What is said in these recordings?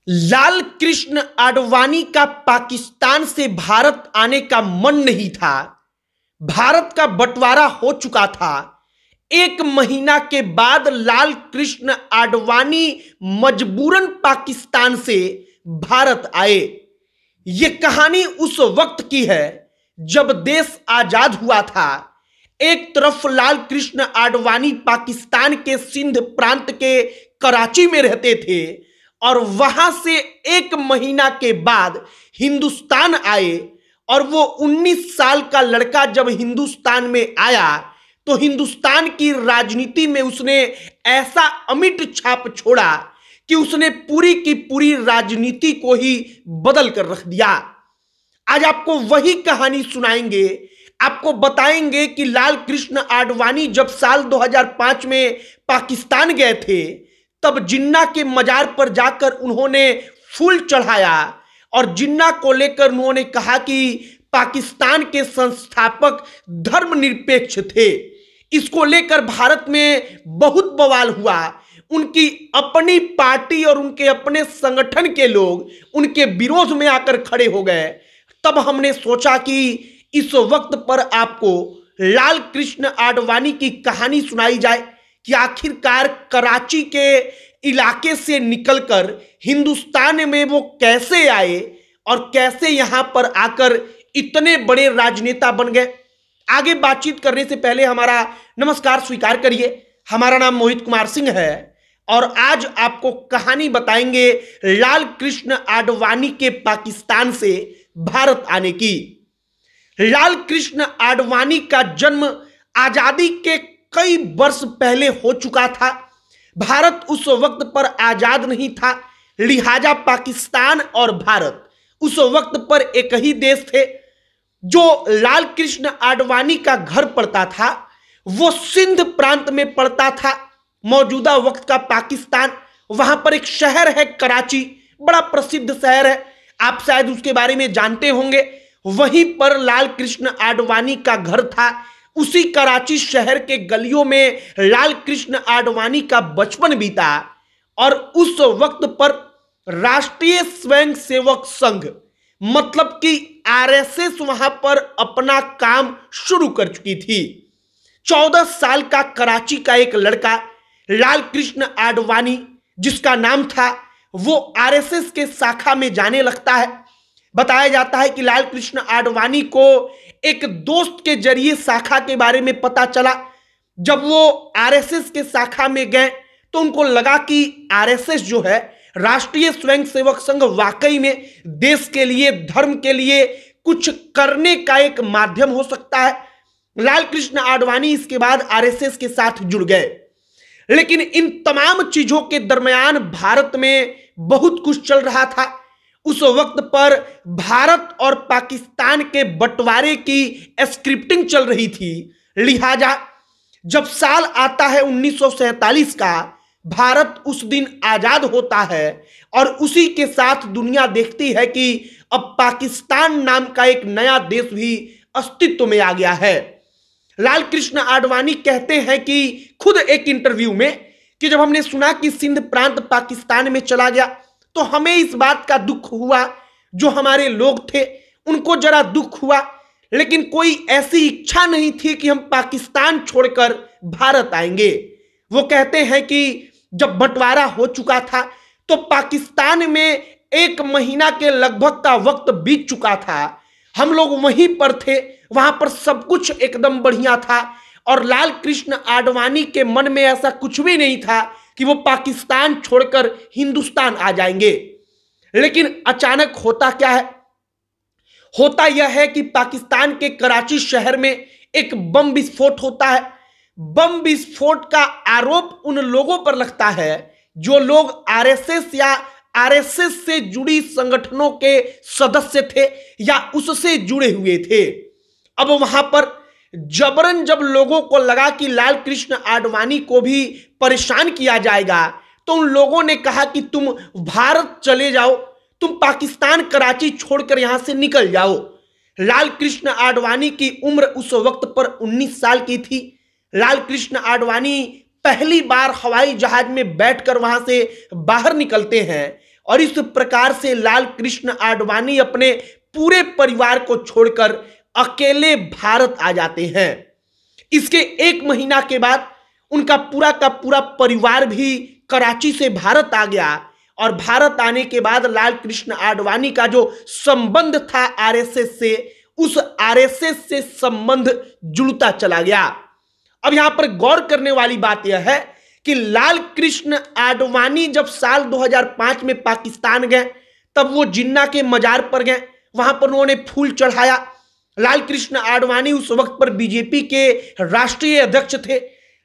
लाल कृष्ण आडवाणी का पाकिस्तान से भारत आने का मन नहीं था। भारत का बंटवारा हो चुका था। एक महीना के बाद लाल कृष्ण आडवाणी मजबूरन पाकिस्तान से भारत आए। ये कहानी उस वक्त की है जब देश आजाद हुआ था। एक तरफ लाल कृष्ण आडवाणी पाकिस्तान के सिंध प्रांत के कराची में रहते थे और वहां से एक महीना के बाद हिंदुस्तान आए। और वो 19 साल का लड़का जब हिंदुस्तान में आया तो हिंदुस्तान की राजनीति में उसने ऐसा अमिट छाप छोड़ा कि उसने पूरी की पूरी राजनीति को ही बदल कर रख दिया। आज आपको वही कहानी सुनाएंगे। आपको बताएंगे कि लाल कृष्ण आडवाणी जब साल 2005 में पाकिस्तान गए थे तब जिन्ना के मजार पर जाकर उन्होंने फूल चढ़ाया और जिन्ना को लेकर उन्होंने कहा कि पाकिस्तान के संस्थापक धर्मनिरपेक्ष थे। इसको लेकर भारत में बहुत बवाल हुआ। उनकी अपनी पार्टी और उनके अपने संगठन के लोग उनके विरोध में आकर खड़े हो गए। तब हमने सोचा कि इस वक्त पर आपको लाल कृष्ण आडवाणी की कहानी सुनाई जाए कि आखिरकार कराची के इलाके से निकलकर हिंदुस्तान में वो कैसे आए और कैसे यहां पर आकर इतने बड़े राजनेता बन गए। आगे बातचीत करने से पहले हमारा नमस्कार स्वीकार करिए। हमारा नाम मोहित कुमार सिंह है और आज आपको कहानी बताएंगे लाल कृष्ण आडवाणी के पाकिस्तान से भारत आने की। लाल कृष्ण आडवाणी का जन्म आजादी के कई वर्ष पहले हो चुका था। भारत उस वक्त पर आजाद नहीं था, लिहाजा पाकिस्तान और भारत उस वक्त पर एक ही देश थे। जो लाल कृष्ण आडवाणी का घर पड़ता था वो सिंध प्रांत में पड़ता था, मौजूदा वक्त का पाकिस्तान। वहां पर एक शहर है कराची, बड़ा प्रसिद्ध शहर है, आप शायद उसके बारे में जानते होंगे। वहीं पर लाल कृष्ण आडवाणी का घर था। उसी कराची शहर के गलियों में लाल कृष्ण आडवाणी का बचपन बीता और उस वक्त पर राष्ट्रीय स्वयंसेवक संघ मतलब कि आरएसएस वहां पर अपना काम शुरू कर चुकी थी। 14 साल का कराची का एक लड़का लाल कृष्ण आडवाणी जिसका नाम था वो आरएसएस के शाखा में जाने लगता है। बताया जाता है कि लाल कृष्ण आडवाणी को एक दोस्त के जरिए शाखा के बारे में पता चला। जब वो आरएसएस के शाखा में गए तो उनको लगा कि आरएसएस जो है राष्ट्रीय स्वयंसेवक संघ वाकई में देश के लिए, धर्म के लिए कुछ करने का एक माध्यम हो सकता है। लाल कृष्ण आडवाणी इसके बाद आरएसएस के साथ जुड़ गए। लेकिन इन तमाम चीजों के दरमियान भारत में बहुत कुछ चल रहा था। उस वक्त पर भारत और पाकिस्तान के बंटवारे की स्क्रिप्टिंग चल रही थी। लिहाजा जब साल आता है 1947 का, भारत उस दिन आजाद होता है और उसी के साथ दुनिया देखती है कि अब पाकिस्तान नाम का एक नया देश भी अस्तित्व में आ गया है। लाल कृष्ण आडवाणी कहते हैं कि खुद एक इंटरव्यू में कि जब हमने सुना कि सिंध प्रांत पाकिस्तान में चला गया तो हमें इस बात का दुख हुआ, जो हमारे लोग थे उनको जरा दुख हुआ, लेकिन कोई ऐसी इच्छा नहीं थी कि हम पाकिस्तान छोड़कर भारत आएंगे। वो कहते हैं कि जब बंटवारा हो चुका था तो पाकिस्तान में एक महीना के लगभग का वक्त बीत चुका था। हम लोग वहीं पर थे, वहां पर सब कुछ एकदम बढ़िया था और लाल कृष्ण आडवाणी के मन में ऐसा कुछ भी नहीं था कि वो पाकिस्तान छोड़कर हिंदुस्तान आ जाएंगे। लेकिन अचानक होता क्या है? होता यह है कि पाकिस्तान के कराची शहर में एक बम विस्फोट होता है। बम विस्फोट का आरोप उन लोगों पर लगता है जो लोग आरएसएस या आरएसएस से जुड़ी संगठनों के सदस्य थे या उससे जुड़े हुए थे। अब वहां पर जबरन जब लोगों को लगा कि लाल कृष्ण आडवाणी को भी परेशान किया जाएगा तो उन लोगों ने कहा कि तुम भारत चले जाओ, तुम पाकिस्तान कराची छोड़कर यहां से निकल जाओ। लाल कृष्ण आडवाणी की उम्र उस वक्त पर 19 साल की थी। लाल कृष्ण आडवाणी पहली बार हवाई जहाज में बैठकर वहां से बाहर निकलते हैं और इस प्रकार से लाल कृष्ण आडवाणी अपने पूरे परिवार को छोड़कर अकेले भारत आ जाते हैं। इसके 1 महीना के बाद उनका पूरा का पूरा परिवार भी कराची से भारत आ गया और भारत आने के बाद लाल कृष्ण आडवाणी का जो संबंध था आरएसएस से, उस आरएसएस से संबंध जुड़ता चला गया। अब यहां पर गौर करने वाली बात यह है कि लाल कृष्ण आडवाणी जब साल 2005 में पाकिस्तान गए तब वो जिन्ना के मजार पर गए, वहां पर उन्होंने फूल चढ़ाया। लाल कृष्ण आडवाणी उस वक्त पर बीजेपी के राष्ट्रीय अध्यक्ष थे।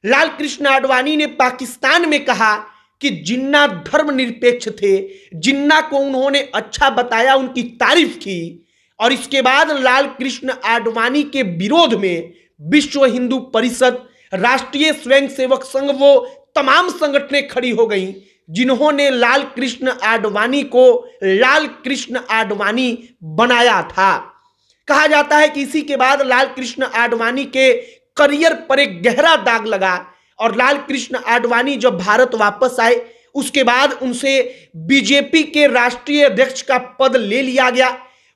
लाल कृष्ण आडवाणी ने पाकिस्तान में कहा कि जिन्ना धर्मनिरपेक्ष थे, जिन्ना को उन्होंने अच्छा बताया, उनकी तारीफ की। और इसके बाद लाल कृष्ण आडवाणी के विरोध में विश्व हिंदू परिषद, राष्ट्रीय स्वयंसेवक संघ, वो तमाम संगठनें खड़ी हो गईं जिन्होंने लाल कृष्ण आडवाणी को लाल कृष्ण आडवाणी बनाया था। कहा जाता है कि इसी के बाद लाल कृष्ण आडवाणी के करियर पर एक गहरा दाग लगा और लाल कृष्ण आडवाणी जब भारत वापस आए उसके बाद उनसे बीजेपी के राष्ट्रीय अध्यक्ष का पद ले लिया गया।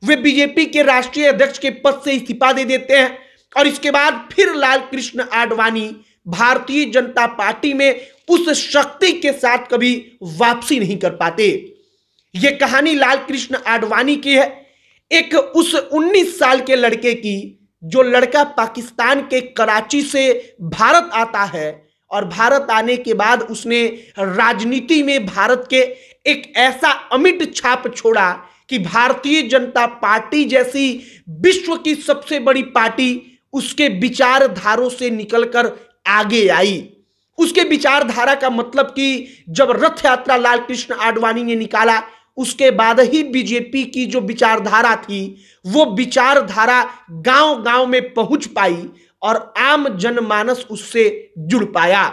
वे बीजेपी के राष्ट्रीय अध्यक्ष के पद से इस्तीफा दे देते हैं और इसके बाद फिर लाल कृष्ण आडवाणी भारतीय जनता पार्टी में उस शक्ति के साथ कभी वापसी नहीं कर पाते। यह कहानी लाल कृष्ण आडवाणी की है, एक उस 19 साल के लड़के की जो लड़का पाकिस्तान के कराची से भारत आता है और भारत आने के बाद उसने राजनीति में भारत के एक ऐसा अमिट छाप छोड़ा कि भारतीय जनता पार्टी जैसी विश्व की सबसे बड़ी पार्टी उसके विचारधारों से निकलकर आगे आई। उसके विचारधारा का मतलब कि जब रथ यात्रा लाल कृष्ण आडवाणी ने निकाला उसके बाद ही बीजेपी की जो विचारधारा थी वो विचारधारा गांव-गांव में पहुंच पाई और आम जनमानस उससे जुड़ पाया।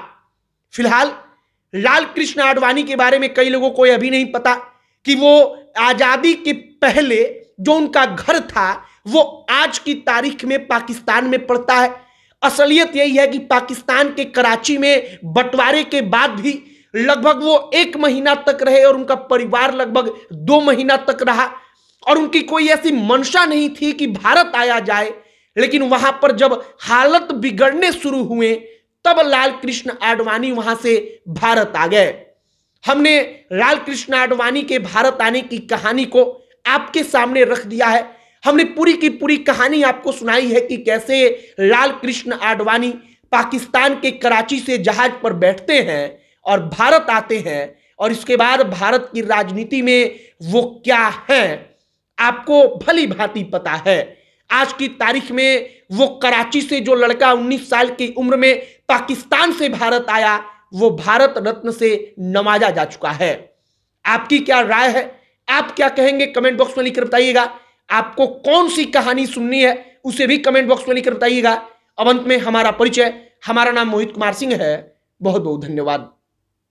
फिलहाल लाल कृष्ण आडवाणी के बारे में कई लोगों को यह भी नहीं पता कि वो आजादी के पहले जो उनका घर था वो आज की तारीख में पाकिस्तान में पड़ता है। असलियत यही है कि पाकिस्तान के कराची में बंटवारे के बाद भी लगभग वो 1 महीना तक रहे और उनका परिवार लगभग 2 महीना तक रहा और उनकी कोई ऐसी मंशा नहीं थी कि भारत आया जाए। लेकिन वहां पर जब हालत बिगड़ने शुरू हुए तब लाल कृष्ण आडवाणी वहां से भारत आ गए। हमने लाल कृष्ण आडवाणी के भारत आने की कहानी को आपके सामने रख दिया है। हमने पूरी की पूरी कहानी आपको सुनाई है कि कैसे लाल कृष्ण आडवाणी पाकिस्तान के कराची से जहाज पर बैठते हैं और भारत आते हैं और इसके बाद भारत की राजनीति में वो क्या है आपको भली भांति पता है। आज की तारीख में वो कराची से जो लड़का 19 साल की उम्र में पाकिस्तान से भारत आया वो भारत रत्न से नवाजा जा चुका है। आपकी क्या राय है, आप क्या कहेंगे, कमेंट बॉक्स में लिखकर बताइएगा। आपको कौन सी कहानी सुननी है उसे भी कमेंट बॉक्स में लिखकर बताइएगा। अब अंत में हमारा परिचय, हमारा नाम मोहित कुमार सिंह है। बहुत बहुत धन्यवाद।